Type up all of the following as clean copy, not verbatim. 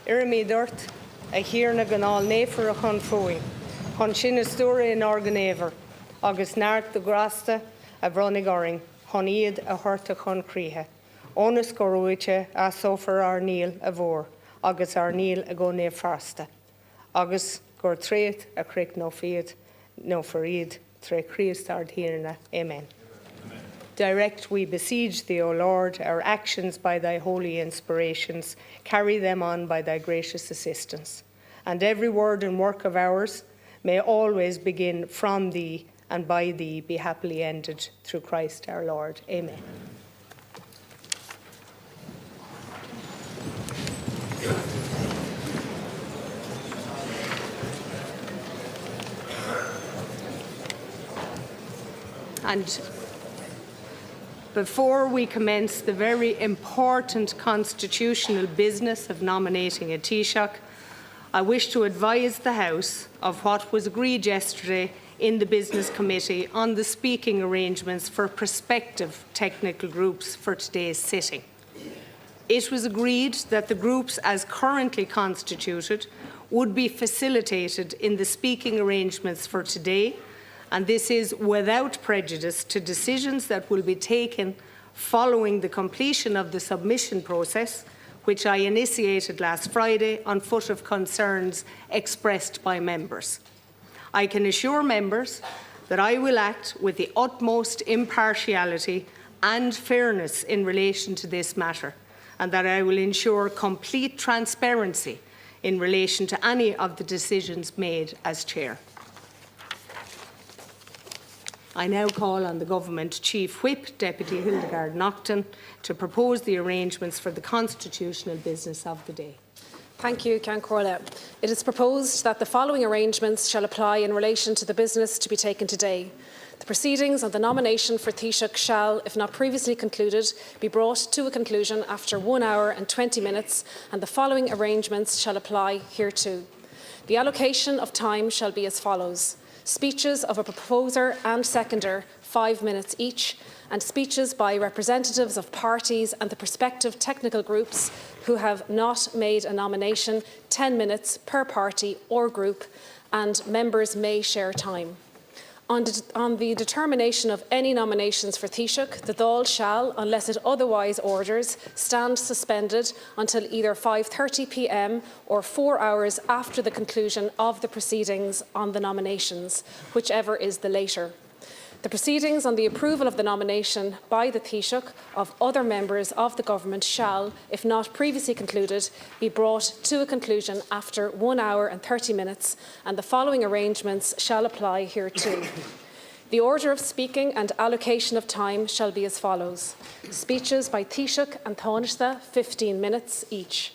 Irimi Dirt, a hirna ganal nefer a chun fúing, chun sin istóra in organéver, agus nárt de grasta a bhronig oring, chun iad a thuirta chun críthe. Ónas goróite a sófar ar níl a bhór, agus ar níl a go néamh farsta. Agus gur tréad a cric nó fiad, nó for iad, tre Christ ard hirna. Amen. Direct, we beseech thee, O Lord, our actions by thy holy inspirations. Carry them on by thy gracious assistance. And every word and work of ours may always begin from thee and by thee be happily ended through Christ our Lord. Amen. And before we commence the very important constitutional business of nominating a Taoiseach, I wish to advise the House of what was agreed yesterday in the Business Committee on the speaking arrangements for prospective technical groups for today's sitting. It was agreed that the groups as currently constituted would be facilitated in the speaking arrangements for today, and this is without prejudice to decisions that will be taken following the completion of the submission process, which I initiated last Friday on foot of concerns expressed by members. I can assure members that I will act with the utmost impartiality and fairness in relation to this matter, and that I will ensure complete transparency in relation to any of the decisions made as Chair. I now call on the Government Chief Whip, Deputy Hildegard Naughton, to propose the arrangements for the constitutional business of the day. Thank you, Ceann Comhairle. It is proposed that the following arrangements shall apply in relation to the business to be taken today. The proceedings on the nomination for Taoiseach shall, if not previously concluded, be brought to a conclusion after 1 hour and 20 minutes, and the following arrangements shall apply hereto. The allocation of time shall be as follows: speeches of a proposer and seconder, 5 minutes each, and speeches by representatives of parties and the prospective technical groups who have not made a nomination, 10 minutes per party or group, and members may share time. On the determination of any nominations for Taoiseach, the Dáil shall, unless it otherwise orders, stand suspended until either 5:30 p.m. or 4 hours after the conclusion of the proceedings on the nominations, whichever is the later. The proceedings on the approval of the nomination by the Taoiseach of other members of the Government shall, if not previously concluded, be brought to a conclusion after 1 hour and 30 minutes, and the following arrangements shall apply hereto. The order of speaking and allocation of time shall be as follows: speeches by Taoiseach and Taoiseach, 15 minutes each.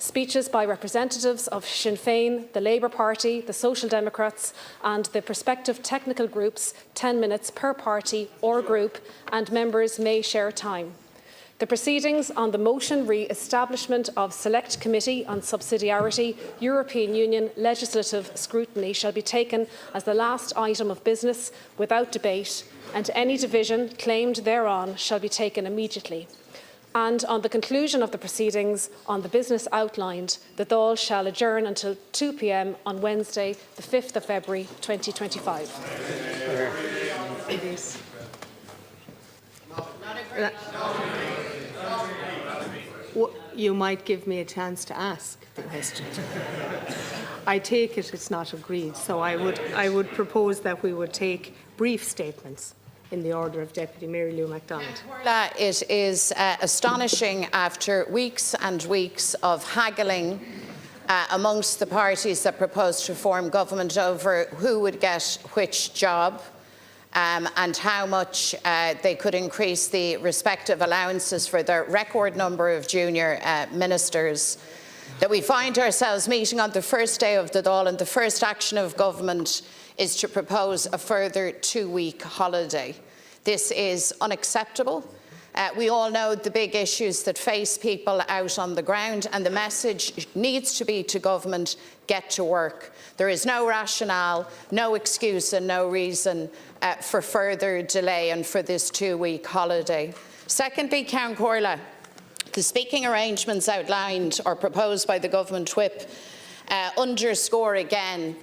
Speeches by representatives of Sinn Féin, the Labour Party, the Social Democrats and the prospective technical groups, 10 minutes per party or group, and members may share time. The proceedings on the motion re-establishment of Select Committee on Subsidiarity, European Union legislative scrutiny shall be taken as the last item of business without debate, and any division claimed thereon shall be taken immediately. And on the conclusion of the proceedings on the business outlined, the Dáil shall adjourn until 2 p.m. on Wednesday, the 5th of February 2025. You might give me a chance to ask the question. I take it's not agreed, so I would propose that we would take brief statements in the order of Deputy Mary Lou MacDonald. It is astonishing, after weeks and weeks of haggling amongst the parties that propose to form government over who would get which job and how much they could increase the respective allowances for the record number of junior ministers, that we find ourselves meeting on the first day of the Dáil, and the first action of government is to propose a further 2-week holiday. This is unacceptable. We all know the big issues that face people out on the ground, and the message needs to be to government: get to work. There is no rationale, no excuse and no reason for further delay and for this 2-week holiday. Secondly, Ceann Comhairle, The speaking arrangements outlined or proposed by the Government Whip underscore again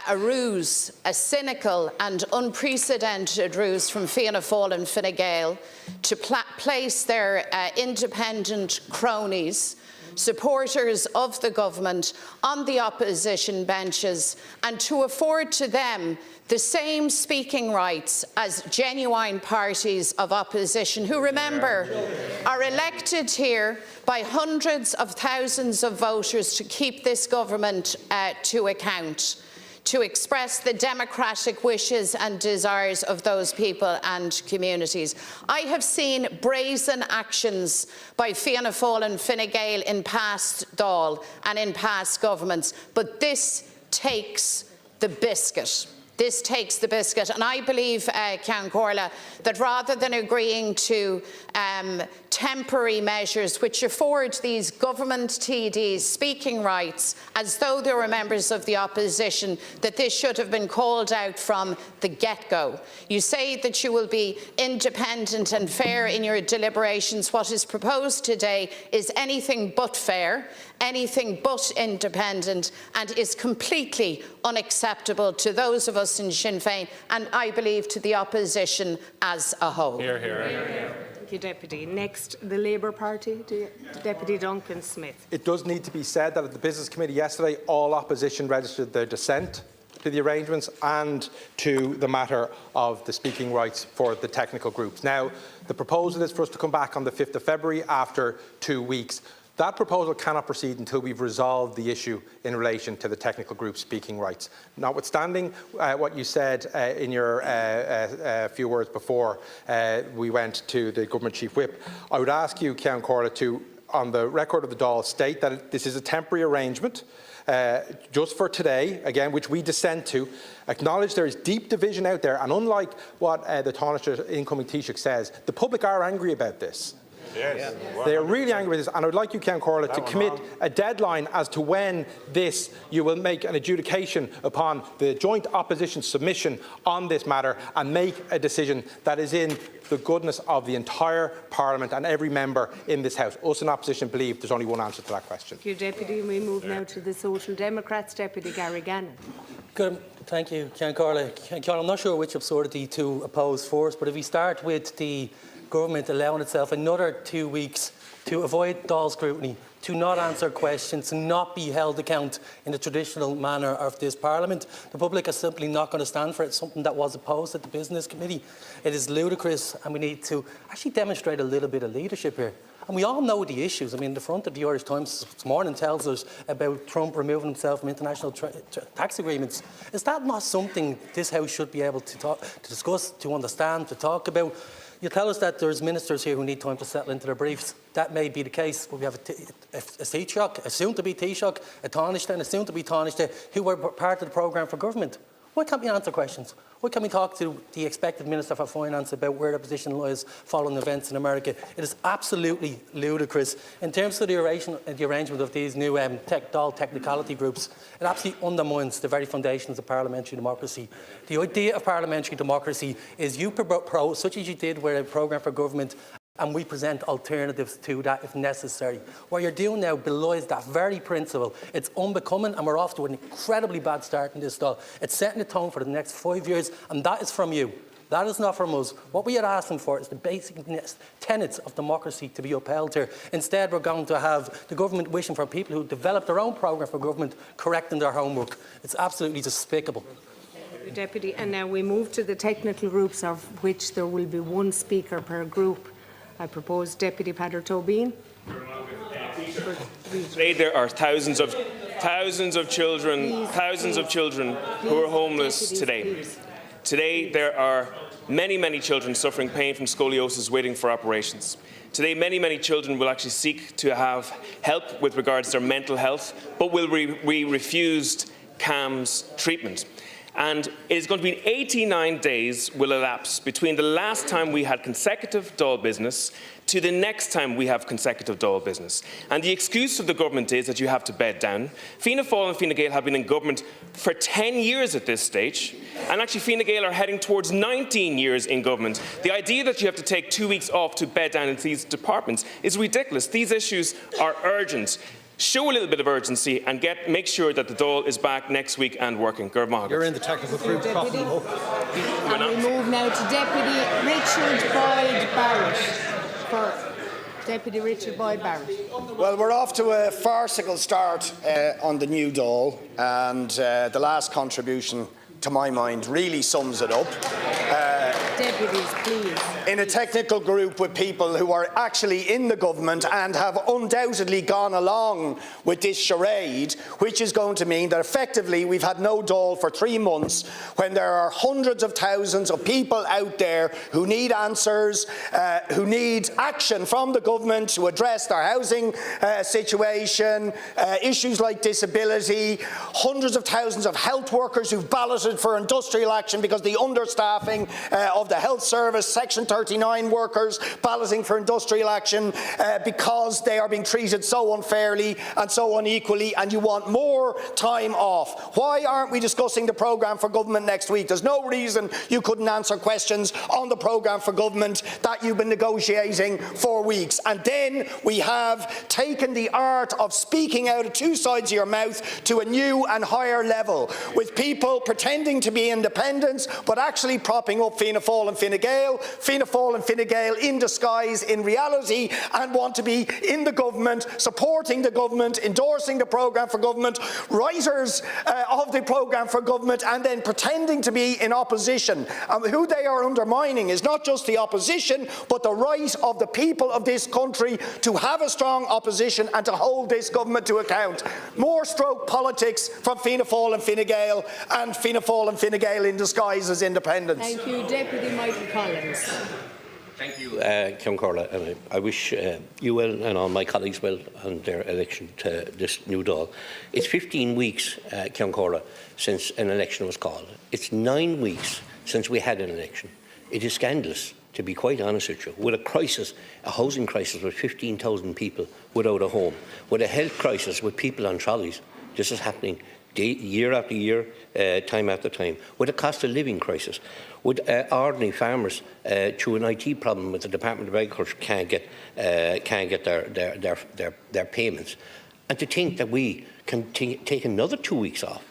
a ruse, a cynical and unprecedented ruse from Fianna Fáil and Fine Gael to place their independent cronies, supporters of the government, on the opposition benches and to afford to them the same speaking rights as genuine parties of opposition who, remember, are elected here by hundreds of thousands of voters to keep this government to account, to express the democratic wishes and desires of those people and communities. I have seen brazen actions by Fianna Fáil and Fine Gael in past Dáil and in past governments, but this takes the biscuit. This takes the biscuit, and I believe, Ceann Comhairle, that rather than agreeing to temporary measures which afford these government TDs speaking rights as though they were members of the opposition, that this should have been called out from the get-go. You say that you will be independent and fair in your deliberations. What is proposed today is anything but fair, anything but independent, and is completely unacceptable to those of us in Sinn Féin and, I believe, to the opposition as a whole. Hear, hear, hear. Thank you, Deputy. Next, the Labour Party, Deputy Duncan Smith. It does need to be said that at the Business Committee yesterday, all opposition registered their dissent to the arrangements and to the matter of the speaking rights for the technical groups. Now, the proposal is for us to come back on the 5th of February after 2 weeks. That proposal cannot proceed until we've resolved the issue in relation to the technical group speaking rights. Notwithstanding what you said in your few words before we went to the Government Chief Whip, I would ask you, Ceann Comhairle, to, on the record of the Dáil, state that this is a temporary arrangement just for today, again, which we dissent to, acknowledge there is deep division out there, and unlike what the Taoiseach, incoming Taoiseach, says, the public are angry about this. Yes. They are really angry with this, and I would like you, Ceann Comhairle, to commit a deadline as to when you will make an adjudication upon the joint opposition submission on this matter and make a decision that is in the goodness of the entire Parliament and every member in this House. Us in opposition believe there's only one answer to that question. Thank you, Deputy. We move now to the Social Democrats. Deputy Gary Gannon. Good. Thank you, Ceann Comhairle. I'm not sure which absurdity to oppose first, but if we start with the government allowing itself another 2 weeks to avoid Dáil scrutiny, to not answer questions, to not be held account in the traditional manner of this Parliament. The public is simply not going to stand for it. It's something that was opposed at the Business Committee. It is ludicrous, and we need to actually demonstrate a little bit of leadership here. And we all know the issues. I mean, the front of the Irish Times this morning tells us about Trump removing himself from international tax agreements. Is that not something this House should be able to discuss, to understand, to talk about? You tell us that there's ministers here who need time to settle into their briefs. That may be the case, but we have a Taoiseach, a soon-to-be Taoiseach, a Taoiseach and a soon-to-be Taoiseach who were part of the programme for government. Why can't we answer questions? Why can't we talk to the expected Minister for Finance about where the position lies following events in America? It is absolutely ludicrous. In terms of the arrangement of these new Dáil technicality groups, it absolutely undermines the very foundations of parliamentary democracy. The idea of parliamentary democracy is you propose, such as you did with a programme for government, and we present alternatives to that if necessary. What you're doing now belies that very principle. It's unbecoming, and we're off to an incredibly bad start in this Dáil. It's setting the tone for the next 5 years, and that is from you. That is not from us. What we are asking for is the basic tenets of democracy to be upheld here. Instead, we're going to have the government wishing for people who develop their own programme for government correcting their homework. It's absolutely despicable. Deputy, and now we move to the technical groups, of which there will be one speaker per group. I propose Deputy Patrick Tobin. Today there are thousands of children who are homeless today. Today there are many children suffering pain from scoliosis waiting for operations. Today many children will actually seek to have help with regards to their mental health, but will be refused CAMHS treatment. And it is going to be 89 days will elapse between the last time we had consecutive Dáil business to the next time we have consecutive Dáil business. And the excuse of the government is that you have to bed down. Fianna Fáil and Fine Gael have been in government for 10 years at this stage, and actually Fine Gael are heading towards 19 years in government. The idea that you have to take 2 weeks off to bed down in these departments is ridiculous. These issues are urgent. Show a little bit of urgency and make sure that the Dáil is back next week and working. You're in the technical group. And we move now to Deputy Richard Boyd Barrett. Deputy Richard Boyd Barrett. Well, we're off to a farcical start on the new Dáil, and the last contribution, to my mind, really sums it up. Deputies, please. In a technical group with people who are actually in the government and have undoubtedly gone along with this charade, which is going to mean that effectively we've had no Dáil for 3 months, when there are hundreds of thousands of people out there who need answers, who need action from the government to address their housing situation, issues like disability, hundreds of thousands of health workers who've balloted for industrial action because the understaffing of the health service, Section 39 workers balloting for industrial action because they are being treated so unfairly and so unequally, and you want more time off. Why aren't we discussing the programme for government next week? There's no reason you couldn't answer questions on the programme for government that you've been negotiating for weeks. And then we have taken the art of speaking out of two sides of your mouth to a new and higher level, with people pretending to be independents but actually propping up Fianna Fáil and Fine Gael, Fianna Fáil and Fine Gael in disguise in reality, and want to be in the government, supporting the government, endorsing the programme for government, writers of the programme for government, and then pretending to be in opposition. Who they are undermining is not just the opposition, but the right of the people of this country to have a strong opposition and to hold this government to account. More stroke politics from Fianna Fáil and Fine Gael, and Fianna Fáil and Fine Gael in disguise as independents. Thank you. Deputy Michael Collins. Thank you, Ceann Comhairle. I wish you well and all my colleagues well on their election to this new Dáil. It's 15 weeks, Ceann Comhairle, since an election was called. It's 9 weeks since we had an election. It is scandalous, to be quite honest with you, with a crisis, a housing crisis with 15,000 people without a home, with a health crisis with people on trolleys. This is happening year after year, time after time, with a cost of living crisis, with ordinary farmers through an IT problem with the Department of Agriculture can't get their payments, and to think that we can take another 2 weeks off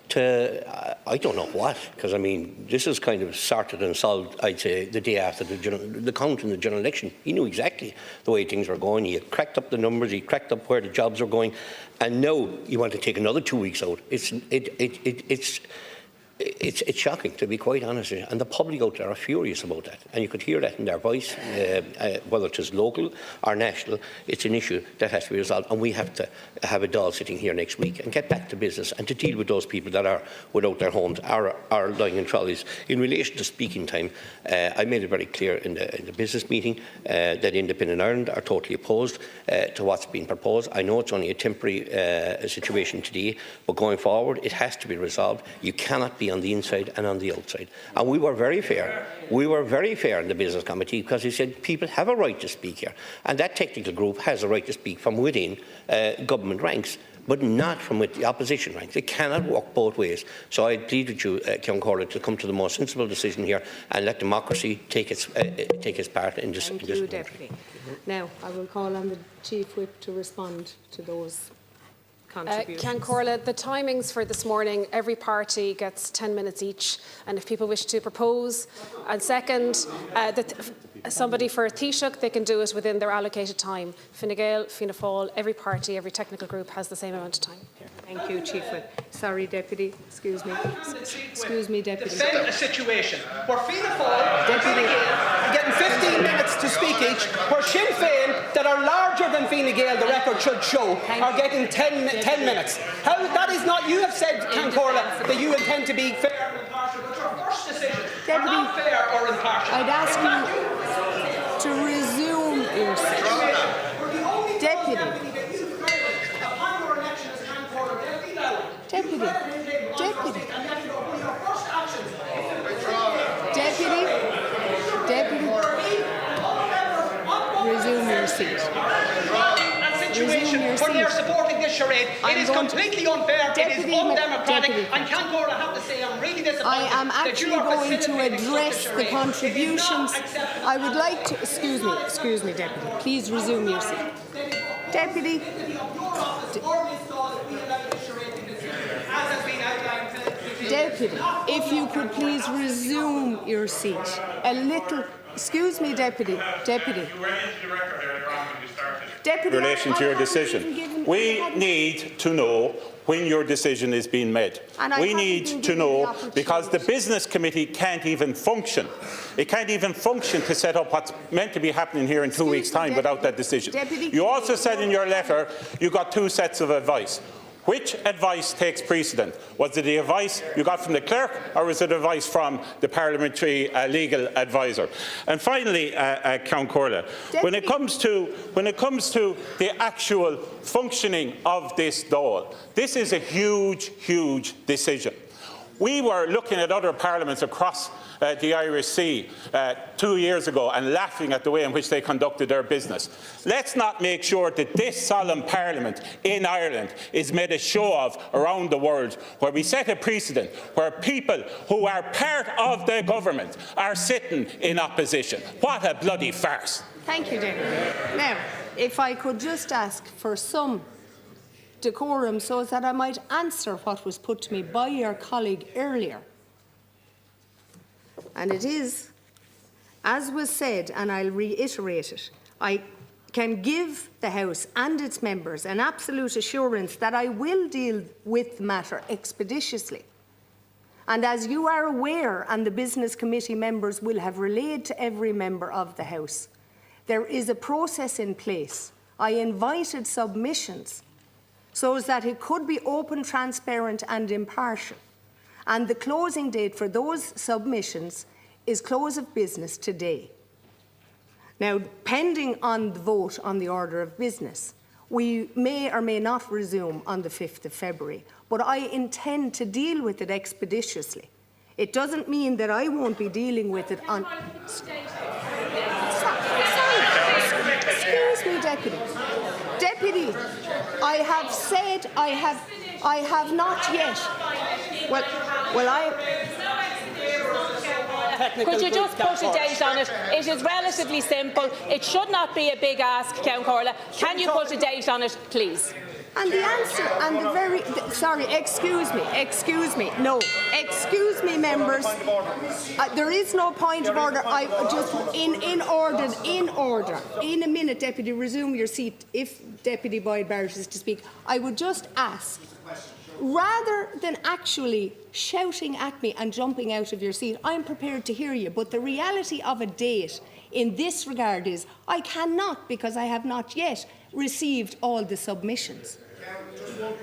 to I don't know what, because I mean this is kind of sorted and solved, I'd say, the day after the count in the general election. He knew exactly the way things were going. He had cracked up the numbers, he cracked up where the jobs were going, and now you want to take another 2 weeks out. It's shocking, to be quite honest with you, and the public out there are furious about that, and you could hear that in their voice, whether it is local or national. It's an issue that has to be resolved, and we have to have a Dáil sitting here next week and get back to business and to deal with those people that are without their homes, are lying in trolleys. In relation to speaking time, I made it very clear in the business meeting that Independent Ireland are totally opposed to what's been proposed. I know it's only a temporary situation today, but going forward it has to be resolved. You cannot be on the inside and on the outside. And we were very fair. We were very fair in the Business Committee, because we said people have a right to speak here. And that technical group has a right to speak from within government ranks, but not from with the opposition ranks. It cannot work both ways. So I plead with you, Ceann Comhairle, to come to the most sensible decision here and let democracy take its part in this. Thank you, Deputy. Now, I will call on the Chief Whip to respond to those contributions. Ceann Comhairle, the timings for this morning, every party gets 10 minutes each, and if people wish to propose and second somebody for Taoiseach, they can do it within their allocated time. Fine Gael, Fianna Fáil, every party, every technical group has the same amount of time. Thank you, Chief Whip. Sorry, Deputy. Excuse me. Excuse me, Deputy. Defend a situation where Fianna Fáil and Fine Gael are getting 15 minutes to speak each, where Sinn Féin, that are larger than Fine Gael, the record should show, are getting 10 minutes. How, that is not, you have said, Ceann Comhairle, that you intend to be fair and impartial, but your first decisions are not fair or impartial. I'd ask you to resume your seat. Deputy. Deputy. resume your seat. Situation where they are supporting this charade. It is completely unfair, it is undemocratic, and Cancor, I have to say, I'm really disappointed. I am actually going to address the contributions. I would like to, excuse me, Deputy, please resume your seat. Deputy. Deputy, if you could please resume your seat. A little, excuse me, Deputy. Deputy. In relation to your decision, we need to know when your decision is being made. We need to know, because the Business Committee can't even function. It can't even function to set up what's meant to be happening here in 2 weeks' time without that decision. You also said in your letter you got 2 sets of advice. Which advice takes precedent? Was it the advice you got from the clerk, or was it advice from the parliamentary legal advisor? And finally, Count Corley, when it comes to the actual functioning of this Dáil, this is a huge, huge decision. We were looking at other parliaments across the Irish Sea 2 years ago and laughing at the way in which they conducted their business. Let's not make sure that this solemn parliament in Ireland is made a show of around the world, where we set a precedent where people who are part of the government are sitting in opposition. What a bloody farce. Thank you, Deputy. Now, if I could just ask for some decorum so that I might answer what was put to me by your colleague earlier. And it is, as was said, and I'll reiterate it, I can give the House and its members an absolute assurance that I will deal with the matter expeditiously. And as you are aware, and the Business Committee members will have relayed to every member of the House, there is a process in place. I invited submissions so that it could be open, transparent and impartial. And the closing date for those submissions is close of business today. Now, pending on the vote on the order of business, we may or may not resume on the 5th of February, but I intend to deal with it expeditiously. It doesn't mean that I won't be dealing with it on... Sorry. Excuse me, Deputy. Deputy, I have said I have not yet. Could you just put a date on it? It is relatively simple. It should not be a big ask, Count Corley. Can you put a date on it, please? And the answer, and the very... Sorry, excuse me, no. Excuse me, members. There is no point of order. I just, in order. In a minute, Deputy, resume your seat. If Deputy Boyd-Barrett is to speak, I would just ask, rather than actually shouting at me and jumping out of your seat, I'm prepared to hear you, but the reality of a date in this regard is I cannot, because I have not yet received all the submissions.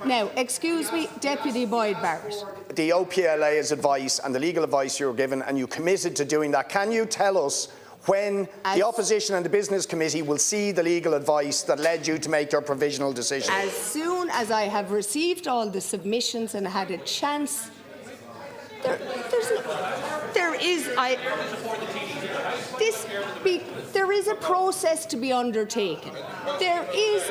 Now, excuse me, Deputy Boyd-Barrett. The OPLA's advice and the legal advice you were given, and you committed to doing that. Can you tell us when the Opposition and the Business Committee will see the legal advice that led you to make your provisional decision? As soon as I have received all the submissions and had a chance. There is a process to be undertaken. There is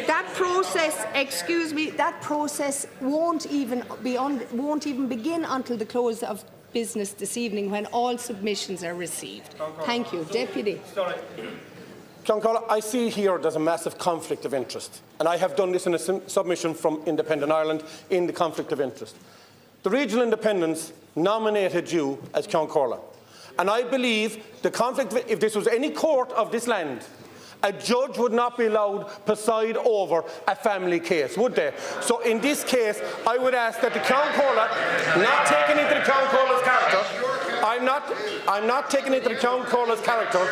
that process. Excuse me. That process won't even begin until the close of business this evening, when all submissions are received. Thank you, Deputy. Cloncarla, I see here there's a massive conflict of interest, and I have done this in a submission from Independent Ireland in the conflict of interest. The Regional Independents nominated you as Cloncarla, and I believe the conflict, if this was any court of this land, a judge would not be allowed to preside over a family case, would they? So in this case, I would ask that the Cloncarla, not taking into the Cloncarla's character, I'm not taking into the Cloncarla's character,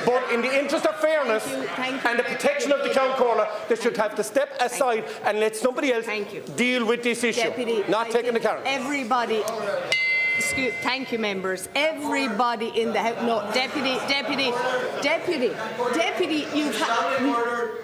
but in the interest of fairness and the protection of the Cloncarla, they should have to step aside and let somebody else deal with this issue, Deputy, not taking the character. Everybody. Thank you, members. Everybody in the House. No, Deputy, you've had.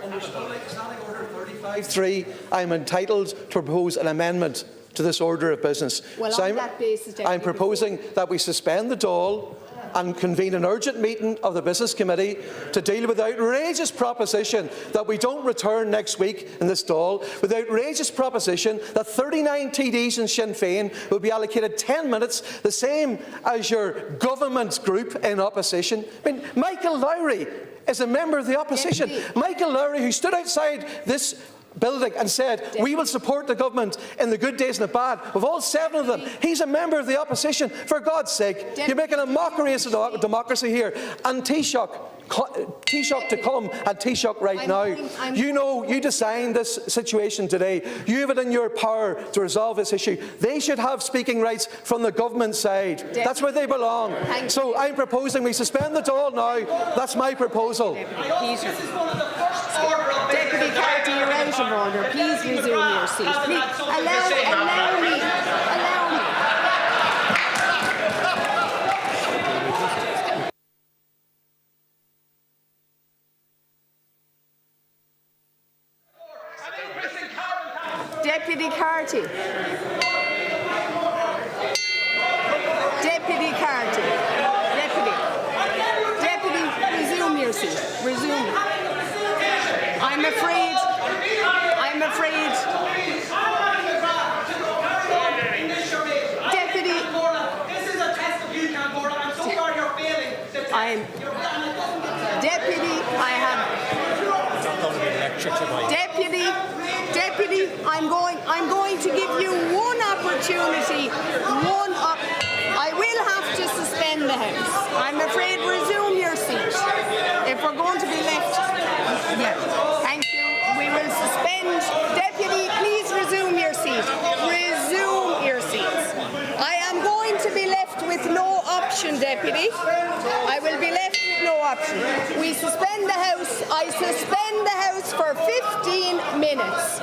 Under 35(3), I'm entitled to propose an amendment to this order of business. Well, so on that basis, Deputy, I'm proposing that we suspend the Dáil and convene an urgent meeting of the Business Committee to deal with the outrageous proposition that we don't return next week in this Dáil, with the outrageous proposition that 39 TDs in Sinn Féin will be allocated 10 minutes, the same as your government group in opposition. I mean, Michael Lowry is a member of the opposition. Michael Lowry, who stood outside this building and said, we will support the government in the good days and the bad. Of all 7 of them, he's a member of the opposition. For God's sake, you're making a mockery of democracy here. And Taoiseach to come and Taoiseach right now. You know, you designed this situation today. You have it in your power to resolve this issue. They should have speaking rights from the government side. That's where they belong. So I'm proposing we suspend the Dáil now. That's my proposal. Deputy Carty, you're out of order. Please resume your seat. Please, allow me. Deputy Carty. Deputy Carty. Deputy, resume your seat. Resume. I'm afraid. Deputy. This is a test of you, Cangora. I'm so sorry you're failing. Deputy, I have. Deputy, I'm going to give you one opportunity. I will have to suspend the House. I'm afraid resume your seat. If we're going to be left. Yeah. Thank you. We will suspend. Deputy, please resume your seat. Resume your seats. I am going to be left with no option, Deputy. I will be left with no option. We suspend the House. I suspend the House for 15 minutes.